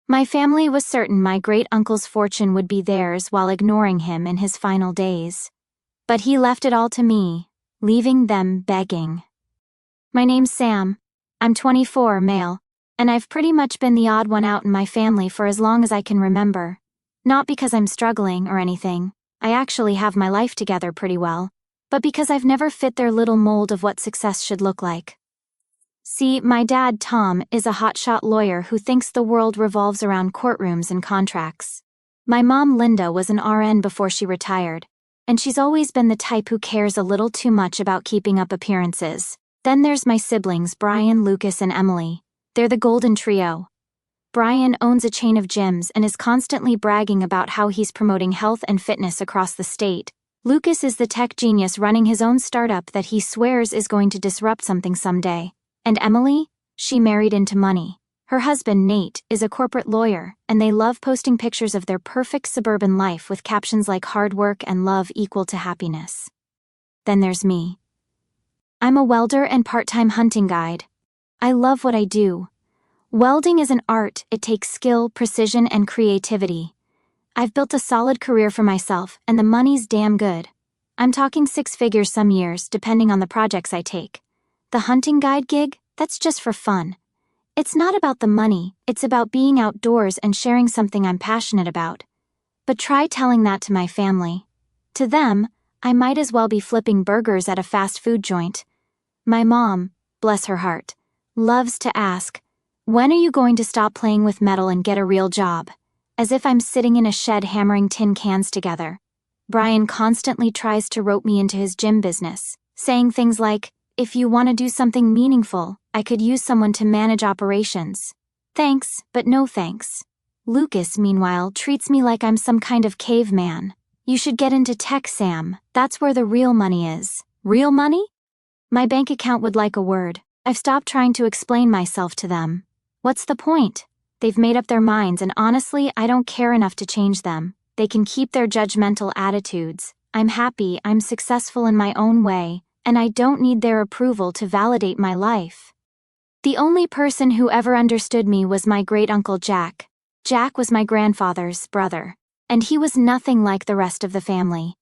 My family was certain my great-uncle's fortune would be theirs while ignoring him in his final days. But he left it all to me, leaving them begging. My name's Sam. I'm 24, male, and I've pretty much been the odd one out in my family for as long as I can remember. Not because I'm struggling or anything, I actually have my life together pretty well, but because I've never fit their little mold of what success should look like. See, my dad, Tom, is a hotshot lawyer who thinks the world revolves around courtrooms and contracts. My mom, Linda, was an RN before she retired, and she's always been the type who cares a little too much about keeping up appearances. Then there's my siblings, Brian, Lucas, and Emily. They're the golden trio. Brian owns a chain of gyms and is constantly bragging about how he's promoting health and fitness across the state. Lucas is the tech genius running his own startup that he swears is going to disrupt something someday. And Emily? She married into money. Her husband, Nate, is a corporate lawyer, and they love posting pictures of their perfect suburban life with captions like hard work and love equal to happiness. Then there's me. I'm a welder and part-time hunting guide. I love what I do. Welding is an art. It takes skill, precision, and creativity. I've built a solid career for myself, and the money's damn good. I'm talking 6 figures some years, depending on the projects I take. The hunting guide gig? That's just for fun. It's not about the money, it's about being outdoors and sharing something I'm passionate about. But try telling that to my family. To them, I might as well be flipping burgers at a fast food joint. My mom, bless her heart, loves to ask, "When are you going to stop playing with metal and get a real job?" As if I'm sitting in a shed hammering tin cans together. Brian constantly tries to rope me into his gym business, saying things like, "If you want to do something meaningful, I could use someone to manage operations." Thanks, but no thanks. Lucas, meanwhile, treats me like I'm some kind of caveman. "You should get into tech, Sam. That's where the real money is." Real money? My bank account would like a word. I've stopped trying to explain myself to them. What's the point? They've made up their minds, and honestly, I don't care enough to change them. They can keep their judgmental attitudes. I'm happy, I'm successful in my own way, and I don't need their approval to validate my life. The only person who ever understood me was my great-uncle Jack. Jack was my grandfather's brother, and he was nothing like the rest of the family.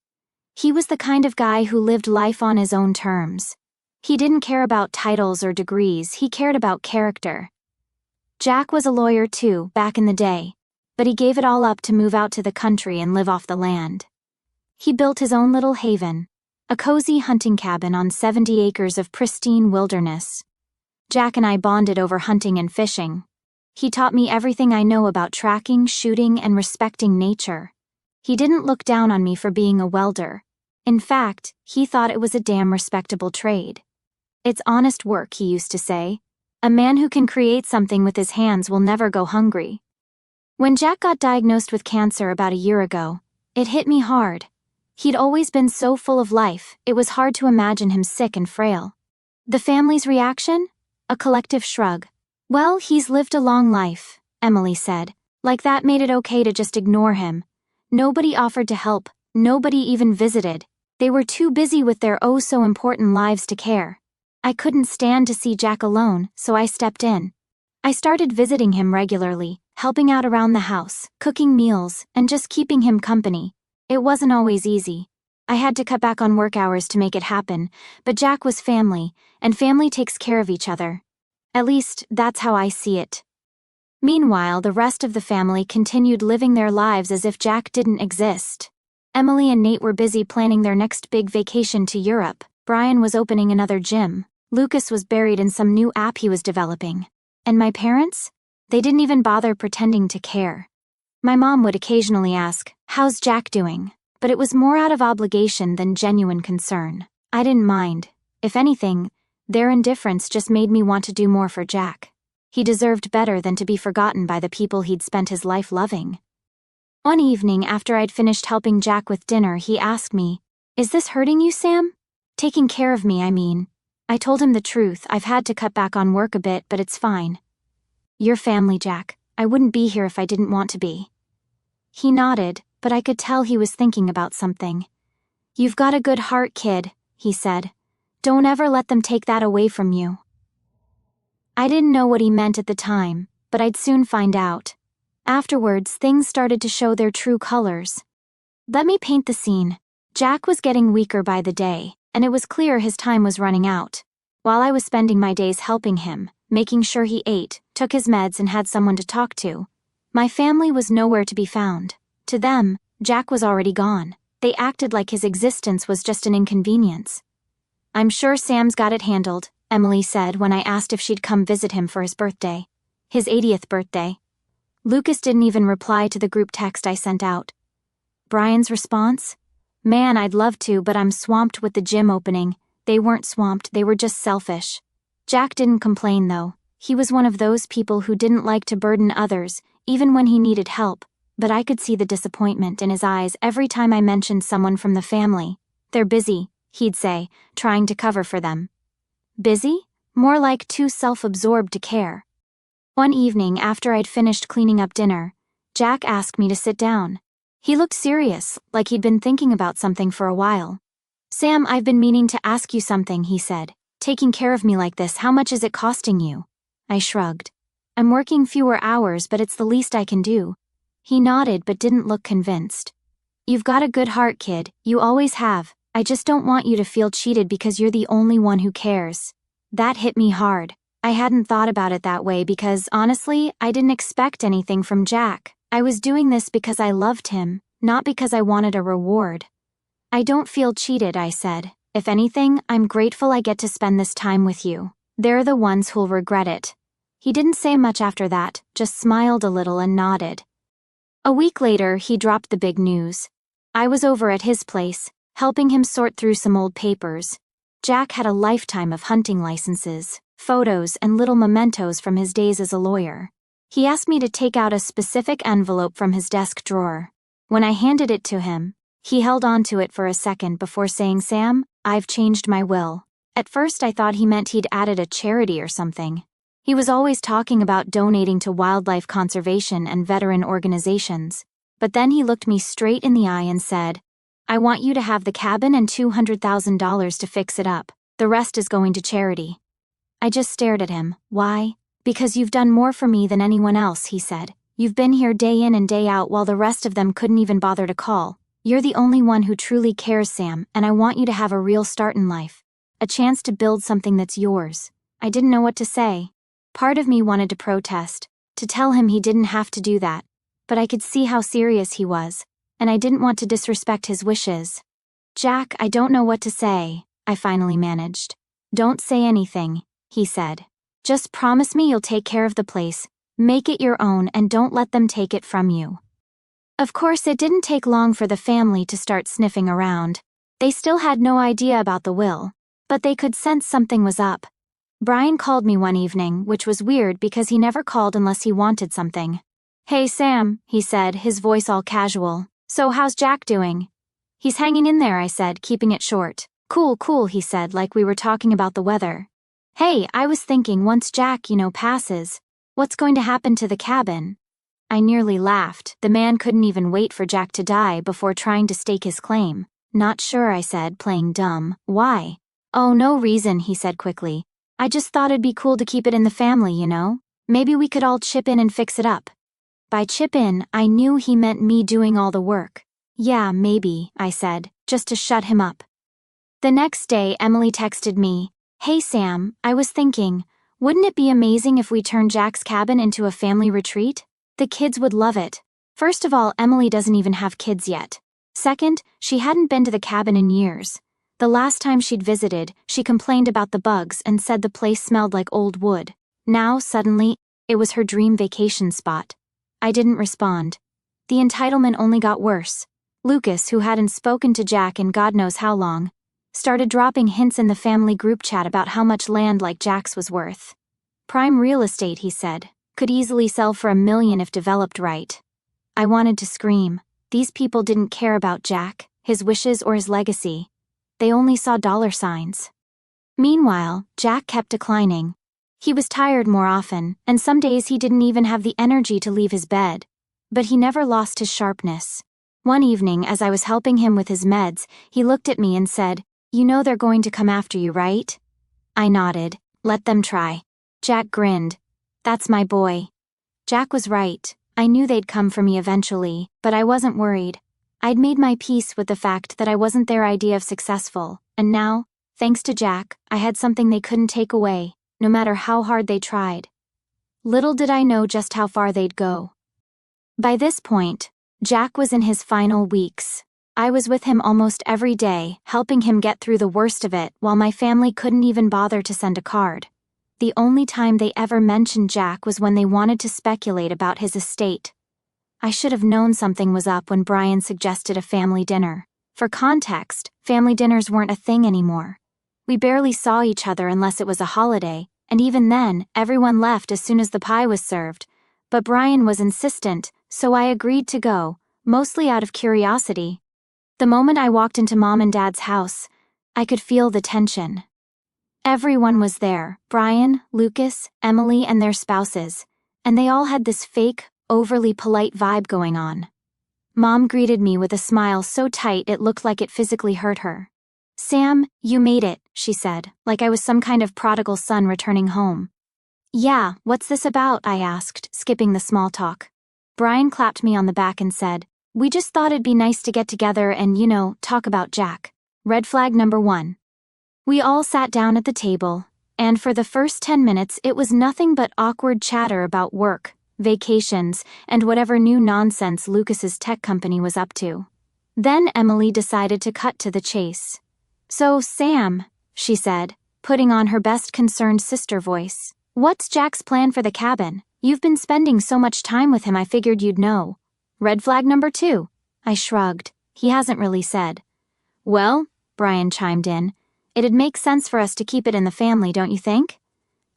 He was the kind of guy who lived life on his own terms. He didn't care about titles or degrees, he cared about character. Jack was a lawyer too, back in the day, but he gave it all up to move out to the country and live off the land. He built his own little haven, a cozy hunting cabin on 70 acres of pristine wilderness. Jack and I bonded over hunting and fishing. He taught me everything I know about tracking, shooting, and respecting nature. He didn't look down on me for being a welder. In fact, he thought it was a damn respectable trade. It's honest work, he used to say. A man who can create something with his hands will never go hungry. When Jack got diagnosed with cancer about a year ago, it hit me hard. He'd always been so full of life, it was hard to imagine him sick and frail. The family's reaction? A collective shrug. "Well, he's lived a long life," Emily said. Like that made it okay to just ignore him. Nobody offered to help, nobody even visited. They were too busy with their oh-so-important lives to care. I couldn't stand to see Jack alone, so I stepped in. I started visiting him regularly, helping out around the house, cooking meals, and just keeping him company. It wasn't always easy. I had to cut back on work hours to make it happen, but Jack was family, and family takes care of each other. At least, that's how I see it. Meanwhile, the rest of the family continued living their lives as if Jack didn't exist. Emily and Nate were busy planning their next big vacation to Europe. Brian was opening another gym. Lucas was buried in some new app he was developing. And my parents? They didn't even bother pretending to care. My mom would occasionally ask, "How's Jack doing?" But it was more out of obligation than genuine concern. I didn't mind. If anything, their indifference just made me want to do more for Jack. He deserved better than to be forgotten by the people he'd spent his life loving. One evening after I'd finished helping Jack with dinner, he asked me, "Is this hurting you, Sam?" Taking care of me, I mean. I told him the truth. I've had to cut back on work a bit, but it's fine. "You're family, Jack. I wouldn't be here if I didn't want to be." He nodded, but I could tell he was thinking about something. "You've got a good heart, kid," he said. "Don't ever let them take that away from you." I didn't know what he meant at the time, but I'd soon find out. Afterwards, things started to show their true colors. Let me paint the scene. Jack was getting weaker by the day, and it was clear his time was running out. While I was spending my days helping him, making sure he ate, took his meds, and had someone to talk to, my family was nowhere to be found. To them, Jack was already gone. They acted like his existence was just an inconvenience. "I'm sure Sam's got it handled," Emily said when I asked if she'd come visit him for his birthday. His 80th birthday. Lucas didn't even reply to the group text I sent out. Brian's response? "Man, I'd love to, but I'm swamped with the gym opening." They weren't swamped, they were just selfish. Jack didn't complain, though. He was one of those people who didn't like to burden others, even when he needed help, but I could see the disappointment in his eyes every time I mentioned someone from the family. "They're busy," he'd say, trying to cover for them. Busy? More like too self-absorbed to care. One evening, after I'd finished cleaning up dinner, Jack asked me to sit down. He looked serious, like he'd been thinking about something for a while. "Sam, I've been meaning to ask you something," he said. "Taking care of me like this, how much is it costing you?" I shrugged. "I'm working fewer hours, but it's the least I can do." He nodded but didn't look convinced. "You've got a good heart, kid. You always have. I just don't want you to feel cheated because you're the only one who cares." That hit me hard. I hadn't thought about it that way because, honestly, I didn't expect anything from Jack. I was doing this because I loved him, not because I wanted a reward. "I don't feel cheated," I said. "If anything, I'm grateful I get to spend this time with you. They're the ones who'll regret it." He didn't say much after that, just smiled a little and nodded. A week later, he dropped the big news. I was over at his place, helping him sort through some old papers. Jack had a lifetime of hunting licenses, photos, and little mementos from his days as a lawyer. He asked me to take out a specific envelope from his desk drawer. When I handed it to him, he held on to it for a second before saying, "Sam, I've changed my will." At first I thought he meant he'd added a charity or something. He was always talking about donating to wildlife conservation and veteran organizations. But then he looked me straight in the eye and said, "I want you to have the cabin and $200,000 to fix it up. The rest is going to charity." I just stared at him. "Why?" "Because you've done more for me than anyone else," he said. "You've been here day in and day out while the rest of them couldn't even bother to call. You're the only one who truly cares, Sam, and I want you to have a real start in life. A chance to build something that's yours." I didn't know what to say. Part of me wanted to protest, to tell him he didn't have to do that, but I could see how serious he was, and I didn't want to disrespect his wishes. "Jack, I don't know what to say," I finally managed. "Don't say anything," he said. "Just promise me you'll take care of the place, make it your own, and don't let them take it from you." Of course, it didn't take long for the family to start sniffing around. They still had no idea about the will, but they could sense something was up. Brian called me one evening, which was weird because he never called unless he wanted something. "Hey Sam," he said, his voice all casual. "So how's Jack doing?" "He's hanging in there," I said, keeping it short. Cool, he said, like we were talking about the weather. "Hey, I was thinking once Jack, passes, what's going to happen to the cabin?" I nearly laughed. The man couldn't even wait for Jack to die before trying to stake his claim. "Not sure," I said, playing dumb. "Why?" "Oh, no reason," he said quickly. "I just thought it'd be cool to keep it in the family, Maybe we could all chip in and fix it up." By chip in, I knew he meant me doing all the work. "Yeah, maybe," I said, just to shut him up. The next day, Emily texted me, "Hey Sam, I was thinking, wouldn't it be amazing if we turned Jack's cabin into a family retreat? The kids would love it." First of all, Emily doesn't even have kids yet. Second, she hadn't been to the cabin in years. The last time she'd visited, she complained about the bugs and said the place smelled like old wood. Now, suddenly, it was her dream vacation spot. I didn't respond. The entitlement only got worse. Lucas, who hadn't spoken to Jack in God knows how long, started dropping hints in the family group chat about how much land like Jack's was worth. "Prime real estate," he said. "Could easily sell for $1 million if developed right." I wanted to scream. These people didn't care about Jack, his wishes, or his legacy. They only saw dollar signs. Meanwhile, Jack kept declining. He was tired more often, and some days he didn't even have the energy to leave his bed. But he never lost his sharpness. One evening, as I was helping him with his meds, he looked at me and said, "You know they're going to come after you, right?" I nodded. "Let them try." Jack grinned. "That's my boy." Jack was right. I knew they'd come for me eventually, but I wasn't worried. I'd made my peace with the fact that I wasn't their idea of successful, and now, thanks to Jack, I had something they couldn't take away, no matter how hard they tried. Little did I know just how far they'd go. By this point, Jack was in his final weeks. I was with him almost every day, helping him get through the worst of it while my family couldn't even bother to send a card. The only time they ever mentioned Jack was when they wanted to speculate about his estate. I should have known something was up when Brian suggested a family dinner. For context, family dinners weren't a thing anymore. We barely saw each other unless it was a holiday, and even then, everyone left as soon as the pie was served. But Brian was insistent, so I agreed to go, mostly out of curiosity. The moment I walked into Mom and Dad's house, I could feel the tension. Everyone was there, Brian, Lucas, Emily, and their spouses, and they all had this fake, overly polite vibe going on. Mom greeted me with a smile so tight it looked like it physically hurt her. "Sam, you made it," she said, like I was some kind of prodigal son returning home. "Yeah, what's this about?" I asked, skipping the small talk. Brian clapped me on the back and said, "We just thought it'd be nice to get together and, talk about Jack. Red flag number 1. We all sat down at the table, and for the first 10 minutes it was nothing but awkward chatter about work, vacations, and whatever new nonsense Lucas's tech company was up to. Then Emily decided to cut to the chase. "So, Sam," she said, putting on her best concerned sister voice, "what's Jack's plan for the cabin? You've been spending so much time with him I figured you'd know." "Red flag number 2. I shrugged. He hasn't really said. "Well," Brian chimed in, "it'd make sense for us to keep it in the family, don't you think?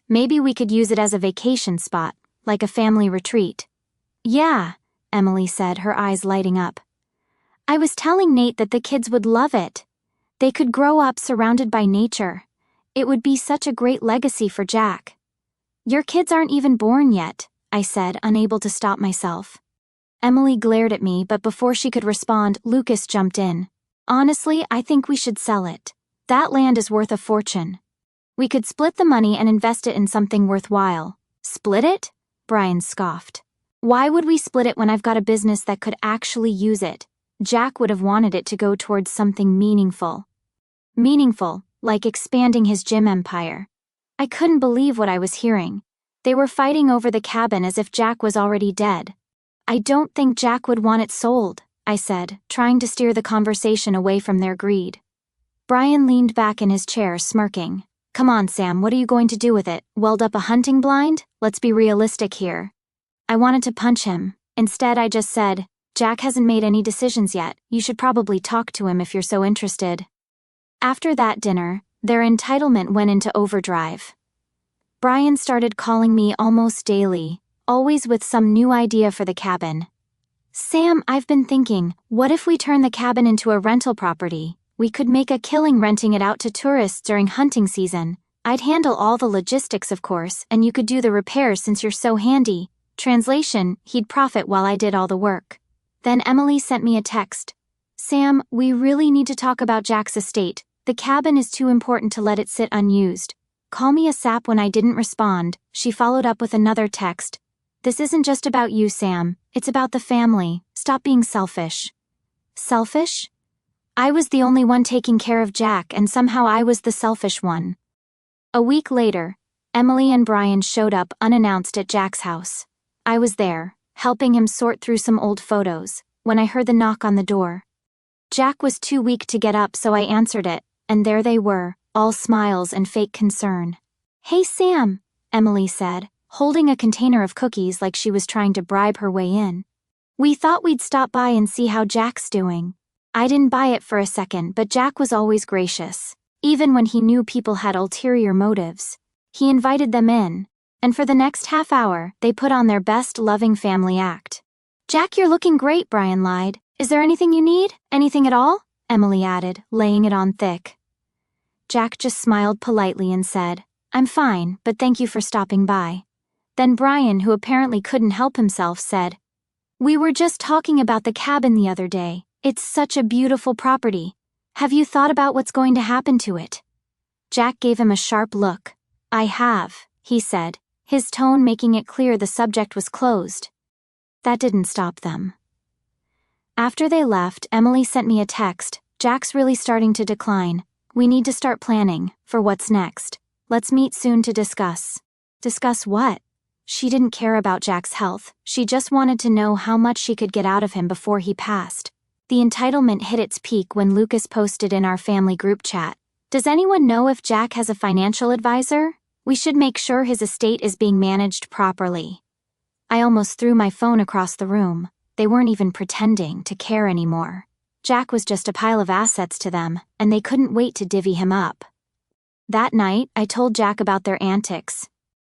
Maybe we could use it as a vacation spot, like a family retreat." "Yeah," Emily said, her eyes lighting up. "I was telling Nate that the kids would love it. They could grow up surrounded by nature. It would be such a great legacy for Jack." "Your kids aren't even born yet," I said, unable to stop myself. Emily glared at me, but before she could respond, Lucas jumped in. "Honestly, I think we should sell it. That land is worth a fortune. We could split the money and invest it in something worthwhile." "Split it?" Brian scoffed. "Why would we split it when I've got a business that could actually use it? Jack would have wanted it to go towards something meaningful. Meaningful, like expanding his gym empire." I couldn't believe what I was hearing. They were fighting over the cabin as if Jack was already dead. "I don't think Jack would want it sold," I said, trying to steer the conversation away from their greed. Brian leaned back in his chair, smirking. "Come on, Sam, what are you going to do with it? Weld up a hunting blind? Let's be realistic here." I wanted to punch him. Instead, I just said, "Jack hasn't made any decisions yet. You should probably talk to him if you're so interested." After that dinner, their entitlement went into overdrive. Brian started calling me almost daily, always with some new idea for the cabin. "Sam, I've been thinking, what if we turn the cabin into a rental property? We could make a killing renting it out to tourists during hunting season. I'd handle all the logistics, of course, and you could do the repairs since you're so handy." Translation, he'd profit while I did all the work. Then Emily sent me a text. "Sam, we really need to talk about Jack's estate. The cabin is too important to let it sit unused. Call me a sap." When I didn't respond, she followed up with another text. "This isn't just about you, Sam. It's about the family. Stop being selfish." Selfish? I was the only one taking care of Jack, and somehow I was the selfish one. A week later, Emily and Brian showed up unannounced at Jack's house. I was there, helping him sort through some old photos, when I heard the knock on the door. Jack was too weak to get up, so I answered it, and there they were, all smiles and fake concern. "Hey, Sam," Emily said, holding a container of cookies like she was trying to bribe her way in. "We thought we'd stop by and see how Jack's doing." I didn't buy it for a second, but Jack was always gracious. Even when he knew people had ulterior motives, he invited them in, and for the next half hour, they put on their best loving family act. "Jack, you're looking great," Brian lied. "Is there anything you need? Anything at all?" Emily added, laying it on thick. Jack just smiled politely and said, "I'm fine, but thank you for stopping by." Then Brian, who apparently couldn't help himself, said, "We were just talking about the cabin the other day. It's such a beautiful property. Have you thought about what's going to happen to it?" Jack gave him a sharp look. "I have," he said, his tone making it clear the subject was closed. That didn't stop them. After they left, Emily sent me a text. Jack's really starting to decline. We need to start planning for what's next. Let's meet soon to discuss. Discuss what? She didn't care about Jack's health. She just wanted to know how much she could get out of him before he passed. The entitlement hit its peak when Lucas posted in our family group chat. Does anyone know if Jack has a financial advisor? We should make sure his estate is being managed properly. I almost threw my phone across the room. They weren't even pretending to care anymore. Jack was just a pile of assets to them, and they couldn't wait to divvy him up. That night, I told Jack about their antics.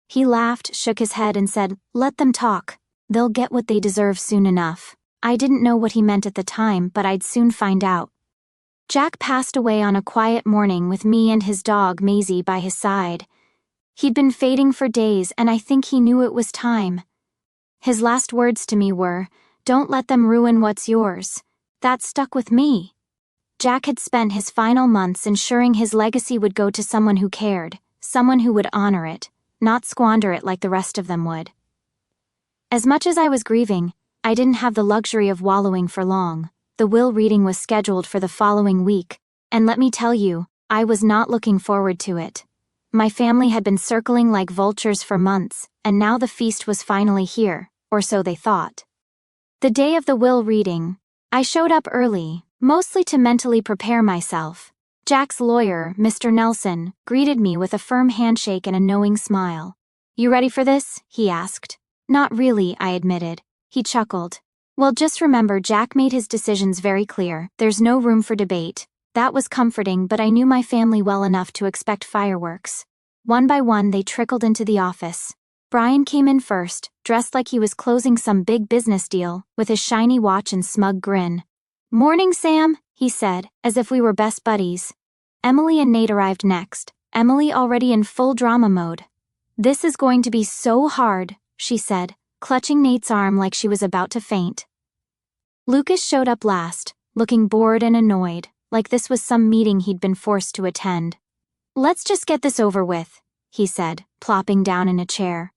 He laughed, shook his head, and said, "Let them talk. They'll get what they deserve soon enough." I didn't know what he meant at the time, but I'd soon find out. Jack passed away on a quiet morning with me and his dog Maisie by his side. He'd been fading for days, and I think he knew it was time. His last words to me were, "Don't let them ruin what's yours." That stuck with me. Jack had spent his final months ensuring his legacy would go to someone who cared, someone who would honor it, not squander it like the rest of them would. As much as I was grieving, I didn't have the luxury of wallowing for long. The will reading was scheduled for the following week, and let me tell you, I was not looking forward to it. My family had been circling like vultures for months, and now the feast was finally here, or so they thought. The day of the will reading, I showed up early, mostly to mentally prepare myself. Jack's lawyer, Mr. Nelson, greeted me with a firm handshake and a knowing smile. "You ready for this?" he asked. "Not really," I admitted. He chuckled. "Well, just remember, Jack made his decisions very clear. There's no room for debate." That was comforting, but I knew my family well enough to expect fireworks. One by one, they trickled into the office. Brian came in first, dressed like he was closing some big business deal, with his shiny watch and smug grin. "Morning, Sam," he said, as if we were best buddies. Emily and Nate arrived next, Emily already in full drama mode. "This is going to be so hard," she said, clutching Nate's arm like she was about to faint. Lucas showed up last, looking bored and annoyed, like this was some meeting he'd been forced to attend. "Let's just get this over with," he said, plopping down in a chair.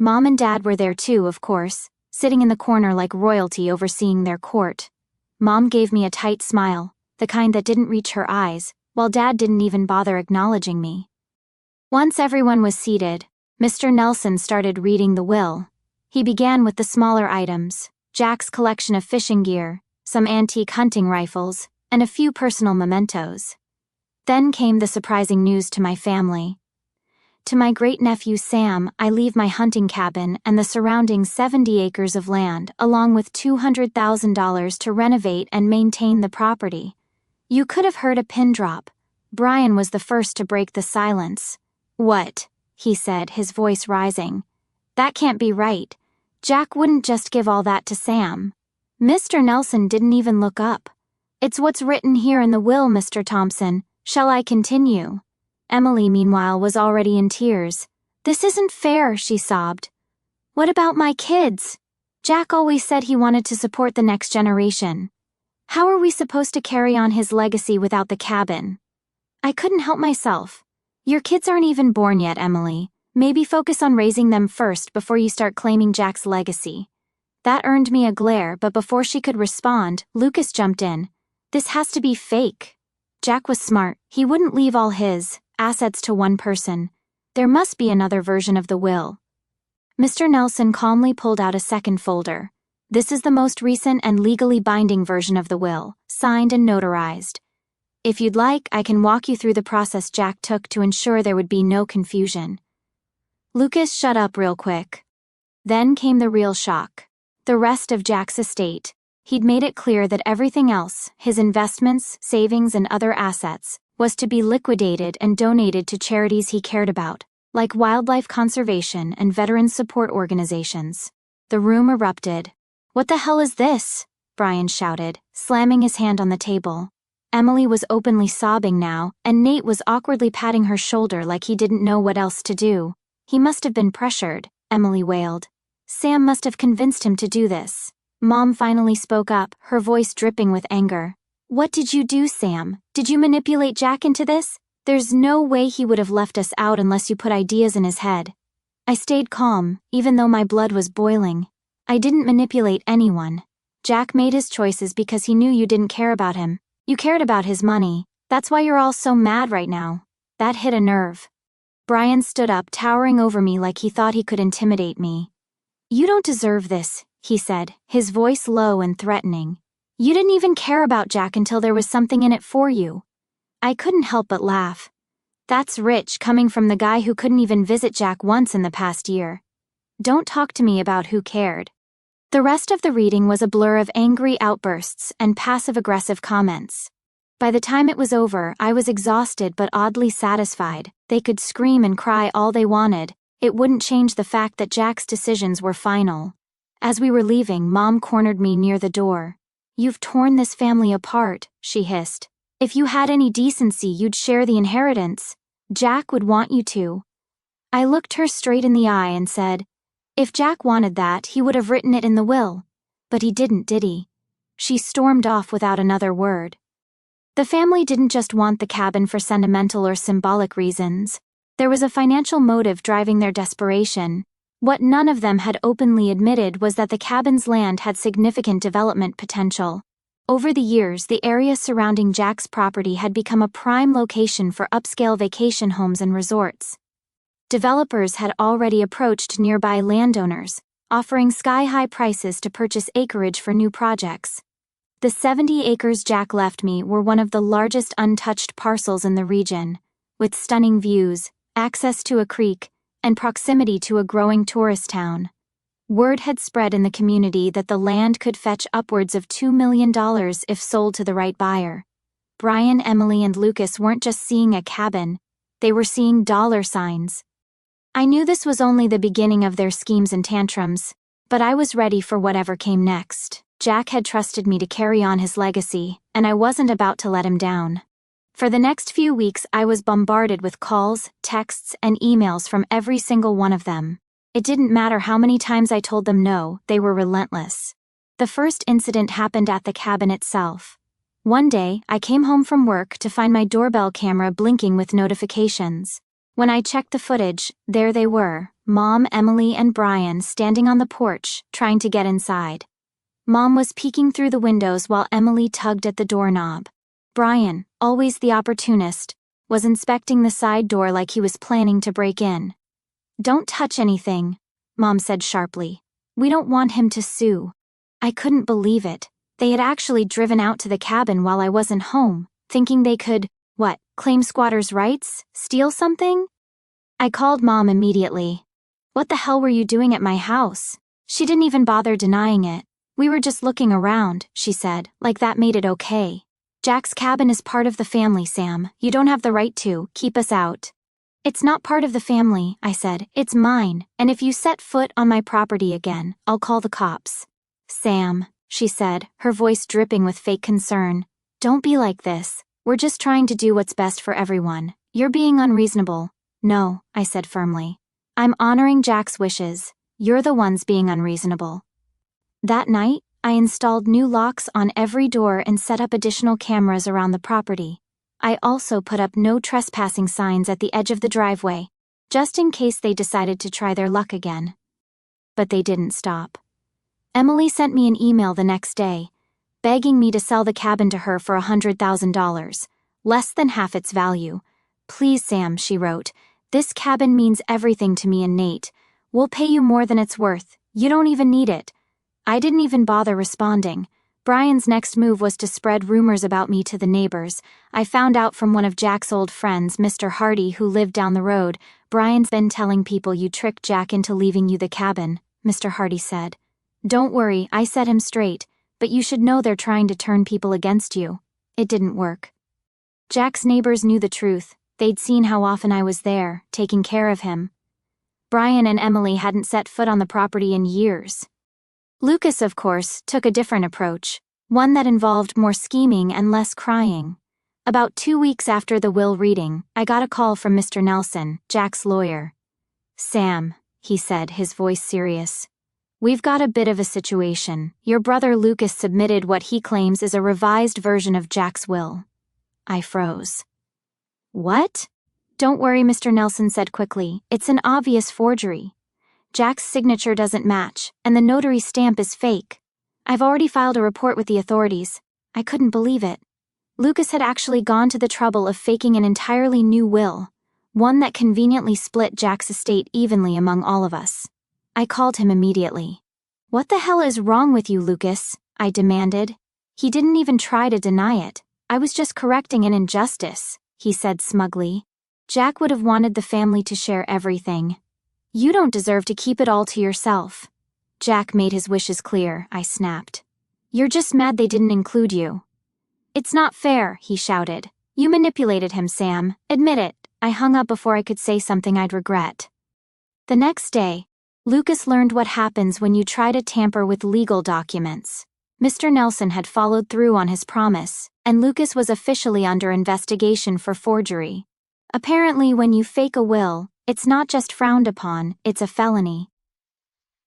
Mom and Dad were there too, of course, sitting in the corner like royalty overseeing their court. Mom gave me a tight smile, the kind that didn't reach her eyes, while Dad didn't even bother acknowledging me. Once everyone was seated, Mr. Nelson started reading the will. He began with the smaller items, Jack's collection of fishing gear, some antique hunting rifles, and a few personal mementos. Then came the surprising news to my family. To my great-nephew Sam, I leave my hunting cabin and the surrounding 70 acres of land, along with $200,000 to renovate and maintain the property. You could have heard a pin drop. Brian was the first to break the silence. "What?" he said, his voice rising. "That can't be right. Jack wouldn't just give all that to Sam." Mr. Nelson didn't even look up. "It's what's written here in the will, Mr. Thompson. Shall I continue?" Emily, meanwhile, was already in tears. "This isn't fair," she sobbed. "What about my kids? Jack always said he wanted to support the next generation. How are we supposed to carry on his legacy without the cabin?" I couldn't help myself. "Your kids aren't even born yet, Emily. Maybe focus on raising them first before you start claiming Jack's legacy." That earned me a glare, but before she could respond, Lucas jumped in. "This has to be fake. Jack was smart. He wouldn't leave all his assets to one person. There must be another version of the will." Mr. Nelson calmly pulled out a second folder. "This is the most recent and legally binding version of the will, signed and notarized. If you'd like, I can walk you through the process Jack took to ensure there would be no confusion." Lucas shut up real quick. Then came the real shock. The rest of Jack's estate. He'd made it clear that everything else, his investments, savings, and other assets, was to be liquidated and donated to charities he cared about, like wildlife conservation and veteran support organizations. The room erupted. "What the hell is this?" Brian shouted, slamming his hand on the table. Emily was openly sobbing now, and Nate was awkwardly patting her shoulder like he didn't know what else to do. "He must have been pressured," Emily wailed. "Sam must have convinced him to do this." Mom finally spoke up, her voice dripping with anger. "What did you do, Sam? Did you manipulate Jack into this? There's no way he would have left us out unless you put ideas in his head." I stayed calm, even though my blood was boiling. I didn't manipulate anyone. Jack made his choices because he knew you didn't care about him. You cared about his money. That's why you're all so mad right now. That hit a nerve. Brian stood up, towering over me like he thought he could intimidate me. You don't deserve this, he said, his voice low and threatening. You didn't even care about Jack until there was something in it for you. I couldn't help but laugh. That's rich coming from the guy who couldn't even visit Jack once in the past year. Don't talk to me about who cared. The rest of the reading was a blur of angry outbursts and passive-aggressive comments. By the time it was over, I was exhausted but oddly satisfied. They could scream and cry all they wanted. It wouldn't change the fact that Jack's decisions were final. As we were leaving, Mom cornered me near the door. You've torn this family apart, she hissed. If you had any decency, you'd share the inheritance. Jack would want you to. I looked her straight in the eye and said, if Jack wanted that, he would have written it in the will. But he didn't, did he? She stormed off without another word. The family didn't just want the cabin for sentimental or symbolic reasons. There was a financial motive driving their desperation. What none of them had openly admitted was that the cabin's land had significant development potential. Over the years, the area surrounding Jack's property had become a prime location for upscale vacation homes and resorts. Developers had already approached nearby landowners, offering sky-high prices to purchase acreage for new projects. The 70 acres Jack left me were one of the largest untouched parcels in the region, with stunning views, access to a creek, and proximity to a growing tourist town. Word had spread in the community that the land could fetch upwards of $2 million if sold to the right buyer. Brian, Emily, and Lucas weren't just seeing a cabin, they were seeing dollar signs. I knew this was only the beginning of their schemes and tantrums, but I was ready for whatever came next. Jack had trusted me to carry on his legacy, and I wasn't about to let him down. For the next few weeks, I was bombarded with calls, texts, and emails from every single one of them. It didn't matter how many times I told them no, they were relentless. The first incident happened at the cabin itself. One day, I came home from work to find my doorbell camera blinking with notifications. When I checked the footage, there they were, Mom, Emily, and Brian standing on the porch, trying to get inside. Mom was peeking through the windows while Emily tugged at the doorknob. Brian, always the opportunist, was inspecting the side door like he was planning to break in. Don't touch anything, Mom said sharply. We don't want him to sue. I couldn't believe it. They had actually driven out to the cabin while I wasn't home, thinking they could, claim squatters' rights? Steal something? I called Mom immediately. What the hell were you doing at my house? She didn't even bother denying it. We were just looking around, she said, like that made it okay. Jack's cabin is part of the family, Sam. You don't have the right to keep us out. It's not part of the family, I said. It's mine, and if you set foot on my property again, I'll call the cops. Sam, she said, her voice dripping with fake concern. Don't be like this. We're just trying to do what's best for everyone. You're being unreasonable. No, I said firmly. I'm honoring Jack's wishes. You're the ones being unreasonable. That night, I installed new locks on every door and set up additional cameras around the property. I also put up no trespassing signs at the edge of the driveway, just in case they decided to try their luck again. But they didn't stop. Emily sent me an email the next day, begging me to sell the cabin to her for $100,000, less than half its value. Please, Sam, she wrote, this cabin means everything to me and Nate. We'll pay you more than it's worth. You don't even need it. I didn't even bother responding. Brian's next move was to spread rumors about me to the neighbors. I found out from one of Jack's old friends, Mr. Hardy, who lived down the road. Brian's been telling people you tricked Jack into leaving you the cabin, Mr. Hardy said. Don't worry, I set him straight. But you should know they're trying to turn people against you. It didn't work. Jack's neighbors knew the truth. They'd seen how often I was there, taking care of him. Brian and Emily hadn't set foot on the property in years. Lucas, of course, took a different approach, one that involved more scheming and less crying. About 2 weeks after the will reading, I got a call from Mr. Nelson, Jack's lawyer. Sam, he said, his voice serious. We've got a bit of a situation. Your brother Lucas submitted what he claims is a revised version of Jack's will. I froze. What? Don't worry, Mr. Nelson said quickly. It's an obvious forgery. Jack's signature doesn't match, and the notary stamp is fake. I've already filed a report with the authorities. I couldn't believe it. Lucas had actually gone to the trouble of faking an entirely new will, one that conveniently split Jack's estate evenly among all of us. I called him immediately. "What the hell is wrong with you, Lucas?" I demanded. He didn't even try to deny it. "I was just correcting an injustice," he said smugly. "Jack would have wanted the family to share everything. You don't deserve to keep it all to yourself." "Jack made his wishes clear," I snapped. "You're just mad they didn't include you." "It's not fair," he shouted. "You manipulated him, Sam. Admit it." I hung up before I could say something I'd regret. The next day, Lucas learned what happens when you try to tamper with legal documents. Mr. Nelson had followed through on his promise, and Lucas was officially under investigation for forgery. Apparently, when you fake a will, it's not just frowned upon, it's a felony.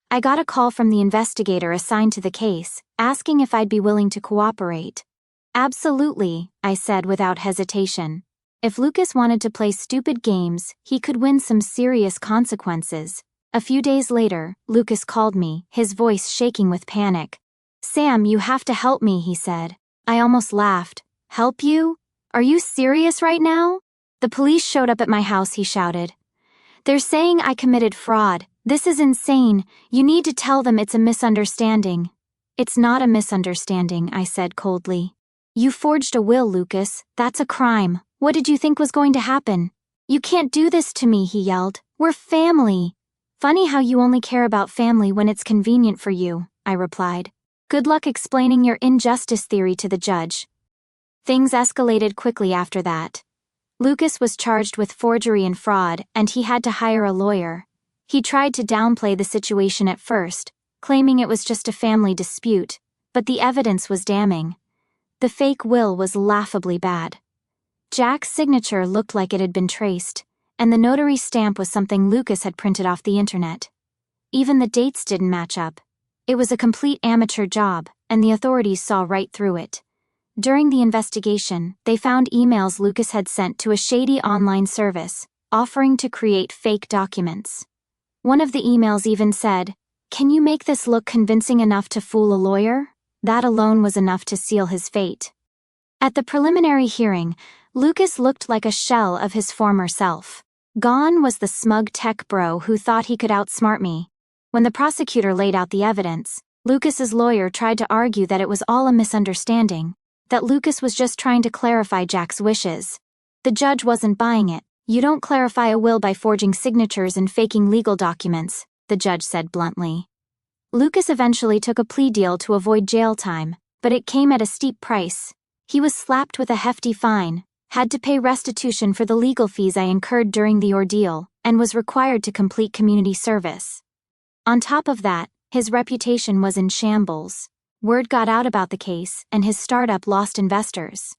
I got a call from the investigator assigned to the case, asking if I'd be willing to cooperate. "Absolutely," I said without hesitation. If Lucas wanted to play stupid games, he could win some serious consequences. A few days later, Lucas called me, his voice shaking with panic. "Sam, you have to help me," he said. I almost laughed. "Help you? Are you serious right now?" "The police showed up at my house," he shouted. "They're saying I committed fraud. This is insane. You need to tell them it's a misunderstanding." "It's not a misunderstanding," I said coldly. "You forged a will, Lucas. That's a crime. What did you think was going to happen?" "You can't do this to me," he yelled. "We're family." "Funny how you only care about family when it's convenient for you," I replied. "Good luck explaining your injustice theory to the judge." Things escalated quickly after that. Lucas was charged with forgery and fraud, and he had to hire a lawyer. He tried to downplay the situation at first, claiming it was just a family dispute, but the evidence was damning. The fake will was laughably bad. Jack's signature looked like it had been traced, and the notary stamp was something Lucas had printed off the internet. Even the dates didn't match up. It was a complete amateur job, and the authorities saw right through it. During the investigation, they found emails Lucas had sent to a shady online service, offering to create fake documents. One of the emails even said, "Can you make this look convincing enough to fool a lawyer?" That alone was enough to seal his fate. At the preliminary hearing, Lucas looked like a shell of his former self. Gone was the smug tech bro who thought he could outsmart me. When the prosecutor laid out the evidence, Lucas's lawyer tried to argue that it was all a misunderstanding, that Lucas was just trying to clarify Jack's wishes. The judge wasn't buying it. "You don't clarify a will by forging signatures and faking legal documents," the judge said bluntly. Lucas eventually took a plea deal to avoid jail time, but it came at a steep price. He was slapped with a hefty fine, had to pay restitution for the legal fees I incurred during the ordeal, and was required to complete community service. On top of that, his reputation was in shambles. Word got out about the case, and his startup lost investors.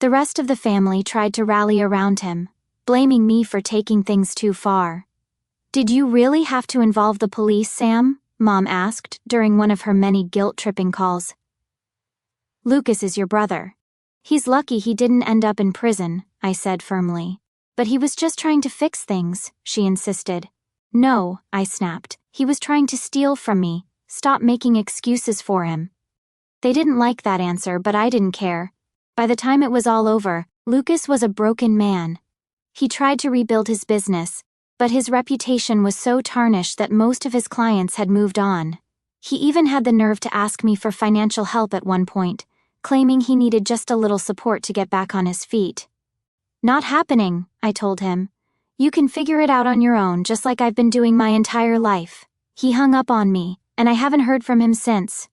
The rest of the family tried to rally around him, blaming me for taking things too far. "Did you really have to involve the police, Sam?" Mom asked during one of her many guilt-tripping calls. "Lucas is your brother. He's lucky he didn't end up in prison," I said firmly. "But he was just trying to fix things," she insisted. "No," I snapped. "He was trying to steal from me. Stop making excuses for him." They didn't like that answer, but I didn't care. By the time it was all over, Lucas was a broken man. He tried to rebuild his business, but his reputation was so tarnished that most of his clients had moved on. He even had the nerve to ask me for financial help at one point, claiming he needed just a little support to get back on his feet. "Not happening," I told him. "You can figure it out on your own, just like I've been doing my entire life." He hung up on me, and I haven't heard from him since.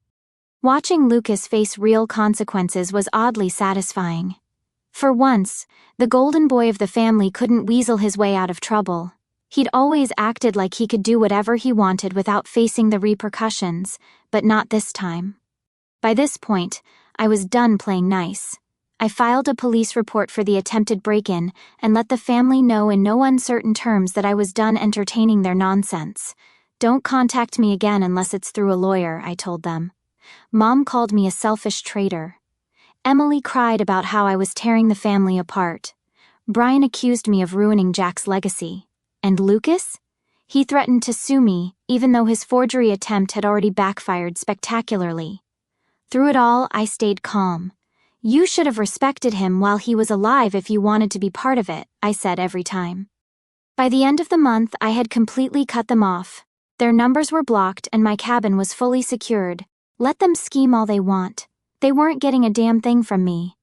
Watching Lucas face real consequences was oddly satisfying. For once, the golden boy of the family couldn't weasel his way out of trouble. He'd always acted like he could do whatever he wanted without facing the repercussions, but not this time. By this point, I was done playing nice. I filed a police report for the attempted break-in and let the family know in no uncertain terms that I was done entertaining their nonsense. "Don't contact me again unless it's through a lawyer," I told them. Mom called me a selfish traitor. Emily cried about how I was tearing the family apart. Brian accused me of ruining Jack's legacy. And Lucas? He threatened to sue me, even though his forgery attempt had already backfired spectacularly. Through it all, I stayed calm. You should have respected him while he was alive if you wanted to be part of it, I said every time. By the end of the month, I had completely cut them off. Their numbers were blocked and my cabin was fully secured. Let them scheme all they want. They weren't getting a damn thing from me.